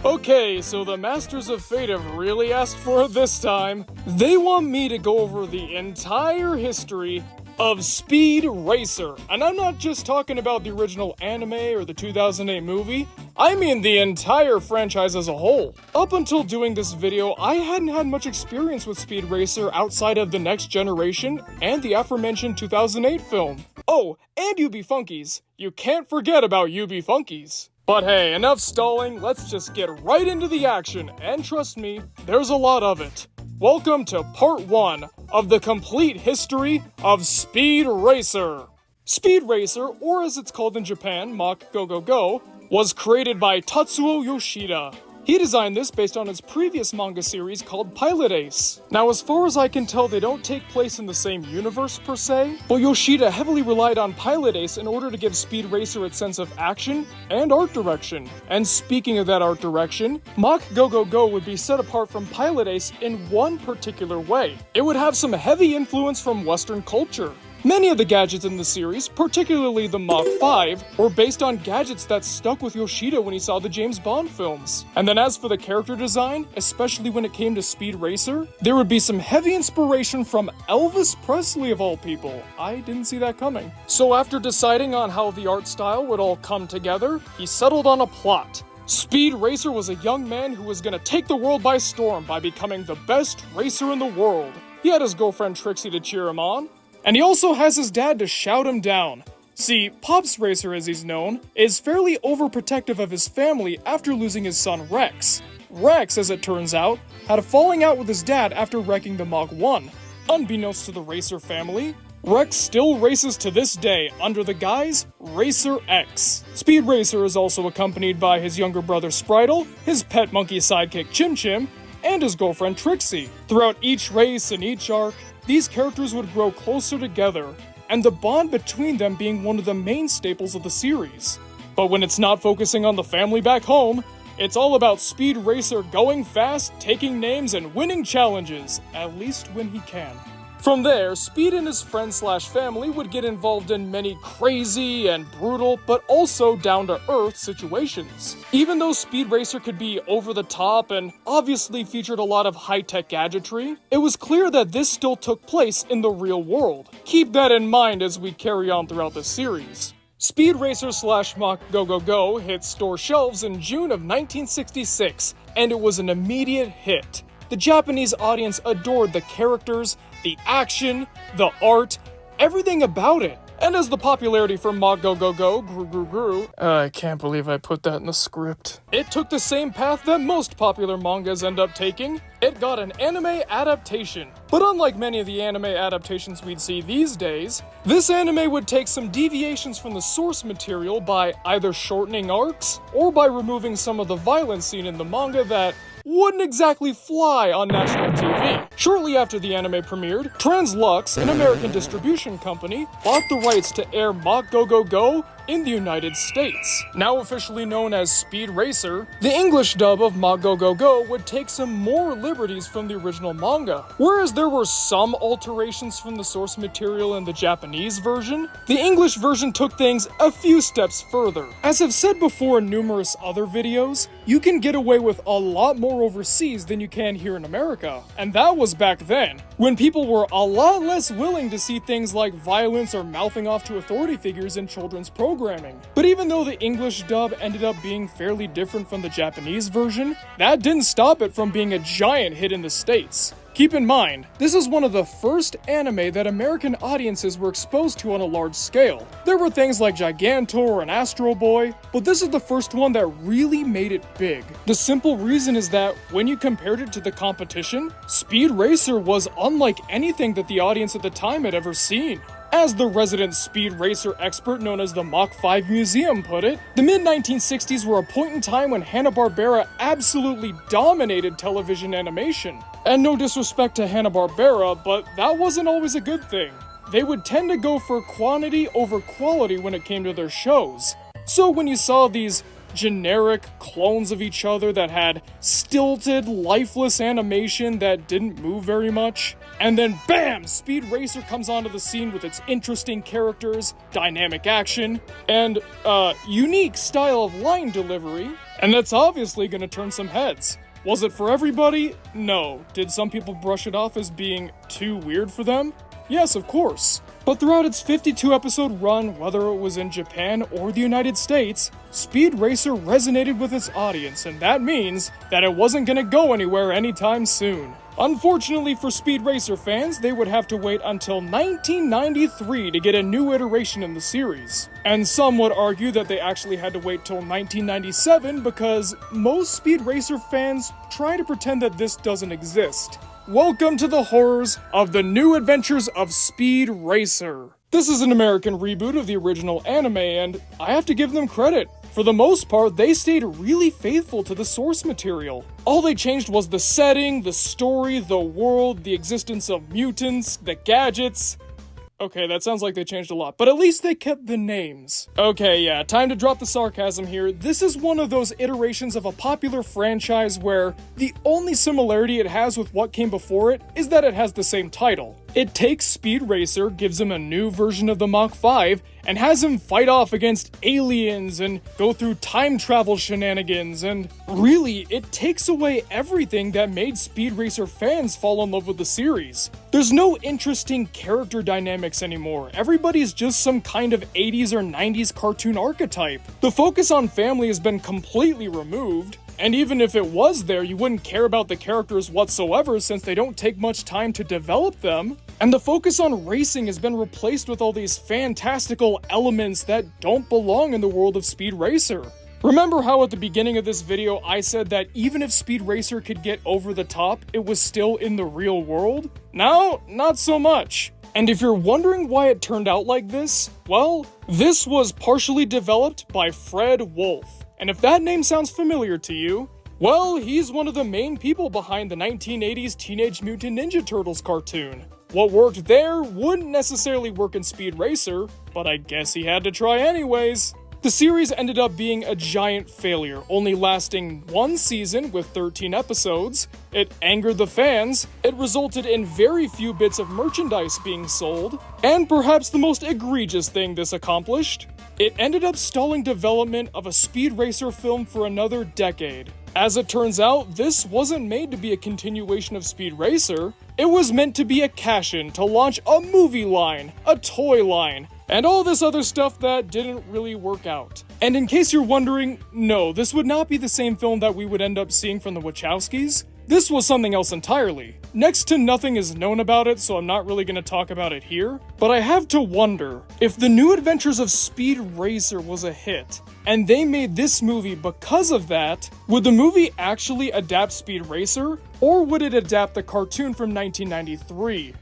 Okay, so the Masters of Fate have really asked for it this time. They want me to go over the entire history of Speed Racer. And I'm not just talking about the original anime or the 2008 movie, I mean the entire franchise as a whole. Up until doing this video, I hadn't had much experience with Speed Racer outside of The Next Generation and the aforementioned 2008 film. Oh, and UB Funkies. You can't forget about UB Funkies. But hey, enough stalling, let's just get right into the action, and trust me, there's a lot of it. Welcome to part 1 of the complete history of Speed Racer. Speed Racer, or as it's called in Japan, Mach Go Go Go, was created by Tatsuo Yoshida. He designed this based on his previous manga series called Pilot Ace. Now, as far as I can tell, they don't take place in the same universe per se, but Yoshida heavily relied on Pilot Ace in order to give Speed Racer its sense of action and art direction. And speaking of that art direction, Mach Go Go Go would be set apart from Pilot Ace in one particular way. It would have some heavy influence from Western culture. Many of the gadgets in the series, particularly the Mach 5, were based on gadgets that stuck with Yoshida when he saw the James Bond films. And then as for the character design, especially when it came to Speed Racer, there would be some heavy inspiration from Elvis Presley of all people. I didn't see that coming. So after deciding on how the art style would all come together, he settled on a plot. Speed Racer was a young man who was gonna take the world by storm by becoming the best racer in the world. He had his girlfriend Trixie to cheer him on, and he also has his dad to shout him down. See, Pops Racer, as he's known, is fairly overprotective of his family after losing his son Rex. Rex, as it turns out, had a falling out with his dad after wrecking the Mach 1. Unbeknownst to the Racer family, Rex still races to this day under the guise Racer X. Speed Racer is also accompanied by his younger brother Spritle, his pet monkey sidekick Chim Chim, and his girlfriend Trixie. Throughout each race and each arc, these characters would grow closer together, and the bond between them being one of the main staples of the series. But when it's not focusing on the family back home, it's all about Speed Racer going fast, taking names, and winning challenges, at least when he can. From there, Speed and his friends/family would get involved in many crazy and brutal, but also down-to-earth situations. Even though Speed Racer could be over the top and obviously featured a lot of high-tech gadgetry, it was clear that this still took place in the real world. Keep that in mind as we carry on throughout the series. Speed Racer/Mach Go Go Go hit store shelves in June of 1966, and it was an immediate hit. The Japanese audience adored the characters, the action, the art, everything about it. And as the popularity for Mach Go Go Go grew, I can't believe I put that in the script. It took the same path that most popular mangas end up taking. It got an anime adaptation. But unlike many of the anime adaptations we'd see these days, this anime would take some deviations from the source material by either shortening arcs, or by removing some of the violence seen in the manga that wouldn't exactly fly on national TV. Shortly after the anime premiered, Translux, an American distribution company, bought the rights to air Mach Go Go Go in the United States. Now officially known as Speed Racer, the English dub of Mach Go Go Go would take some more liberties from the original manga. Whereas there were some alterations from the source material in the Japanese version, the English version took things a few steps further. As I've said before in numerous other videos, you can get away with a lot more overseas than you can here in America. And that was back then, when people were a lot less willing to see things like violence or mouthing off to authority figures in children's programming. But even though the English dub ended up being fairly different from the Japanese version, that didn't stop it from being a giant hit in the States. Keep in mind, this is one of the first anime that American audiences were exposed to on a large scale. There were things like Gigantor and Astro Boy, but this is the first one that really made it big. The simple reason is that when you compared it to the competition, Speed Racer was unlike anything that the audience at the time had ever seen. As the resident Speed Racer expert known as the Mach 5 Museum put it, the mid-1960s were a point in time when Hanna-Barbera absolutely dominated television animation. And no disrespect to Hanna-Barbera, but that wasn't always a good thing. They would tend to go for quantity over quality when it came to their shows. So when you saw these generic clones of each other that had stilted, lifeless animation that didn't move very much, and then BAM! Speed Racer comes onto the scene with its interesting characters, dynamic action, and, unique style of line delivery, and that's obviously gonna turn some heads. Was it for everybody? No. Did some people brush it off as being too weird for them? Yes, of course. But throughout its 52-episode run, whether it was in Japan or the United States, Speed Racer resonated with its audience, and that means that it wasn't gonna go anywhere anytime soon. Unfortunately for Speed Racer fans, they would have to wait until 1993 to get a new iteration in the series. And some would argue that they actually had to wait till 1997 because most Speed Racer fans try to pretend that this doesn't exist. Welcome to the horrors of the New Adventures of Speed Racer. This is an American reboot of the original anime, and I have to give them credit. For the most part, they stayed really faithful to the source material. All they changed was the setting, the story, the world, the existence of mutants, the gadgets. Okay, that sounds like they changed a lot, but at least they kept the names. Okay, yeah, time to drop the sarcasm here. This is one of those iterations of a popular franchise where the only similarity it has with what came before it is that it has the same title. It takes Speed Racer, gives him a new version of the Mach 5, and has him fight off against aliens and go through time travel shenanigans, and really, it takes away everything that made Speed Racer fans fall in love with the series. There's no interesting character dynamics anymore. Everybody's just some kind of 80s or 90s cartoon archetype. The focus on family has been completely removed. And even if it was there, you wouldn't care about the characters whatsoever since they don't take much time to develop them. And the focus on racing has been replaced with all these fantastical elements that don't belong in the world of Speed Racer. Remember how at the beginning of this video I said that even if Speed Racer could get over the top, it was still in the real world? Now, not so much. And if you're wondering why it turned out like this, well, this was partially developed by Fred Wolf. And if that name sounds familiar to you, well, he's one of the main people behind the 1980s Teenage Mutant Ninja Turtles cartoon. What worked there wouldn't necessarily work in Speed Racer, but I guess he had to try anyways. The series ended up being a giant failure, only lasting one season with 13 episodes. It angered the fans, it resulted in very few bits of merchandise being sold, and perhaps the most egregious thing this accomplished, it ended up stalling development of a Speed Racer film for another decade. As it turns out, this wasn't made to be a continuation of Speed Racer, it was meant to be a cash-in to launch a movie line, a toy line, and all this other stuff that didn't really work out. And in case you're wondering, no, this would not be the same film that we would end up seeing from the Wachowskis. This was something else entirely. Next to nothing is known about it, so I'm not really going to talk about it here. But I have to wonder, if The New Adventures of Speed Racer was a hit, and they made this movie because of that, would the movie actually adapt Speed Racer? Or would it adapt the cartoon from 1993?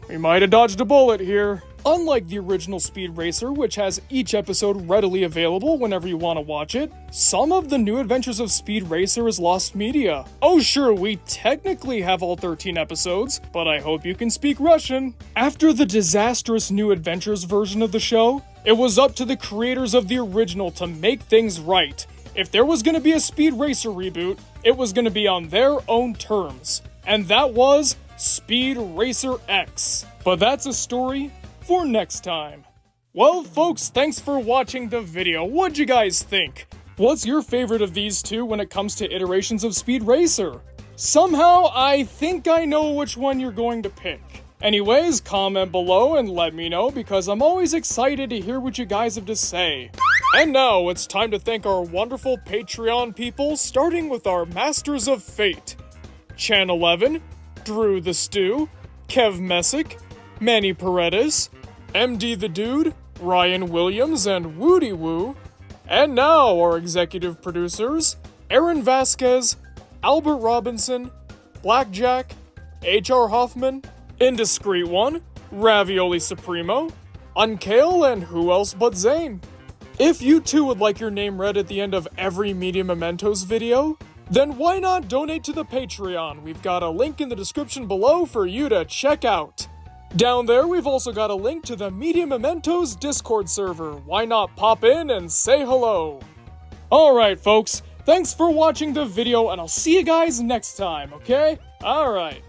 We might have dodged a bullet here. Unlike the original Speed Racer, which has each episode readily available whenever you want to watch it, some of the New Adventures of Speed Racer is lost media. Oh sure, we technically have all 13 episodes, but I hope you can speak Russian. After the disastrous New Adventures version of the show, it was up to the creators of the original to make things right. If there was going to be a Speed Racer reboot, it was going to be on their own terms. And that was Speed Racer X. But that's a story for next time. Well folks, thanks for watching the video. What'd you guys think? What's your favorite of these two when it comes to iterations of Speed Racer? Somehow, I think I know which one you're going to pick. Anyways, comment below and let me know because I'm always excited to hear what you guys have to say. And now it's time to thank our wonderful Patreon people, starting with our Masters of Fate. Chan 11, Drew the Stew, Kev Messick, Manny Paredes, MD the Dude, Ryan Williams, and Woody Woo. And now our executive producers, Aaron Vasquez, Albert Robinson, Blackjack, HR Hoffman, Indiscreet One, Ravioli Supremo, Unkale, and who else but Zane. If you too would like your name read at the end of every Media Mementos video, then why not donate to the Patreon? We've got a link in the description below for you to check out. Down there, we've also got a link to the Media Mementos Discord server. Why not pop in and say hello? Alright folks, thanks for watching the video and I'll see you guys next time, okay? Alright.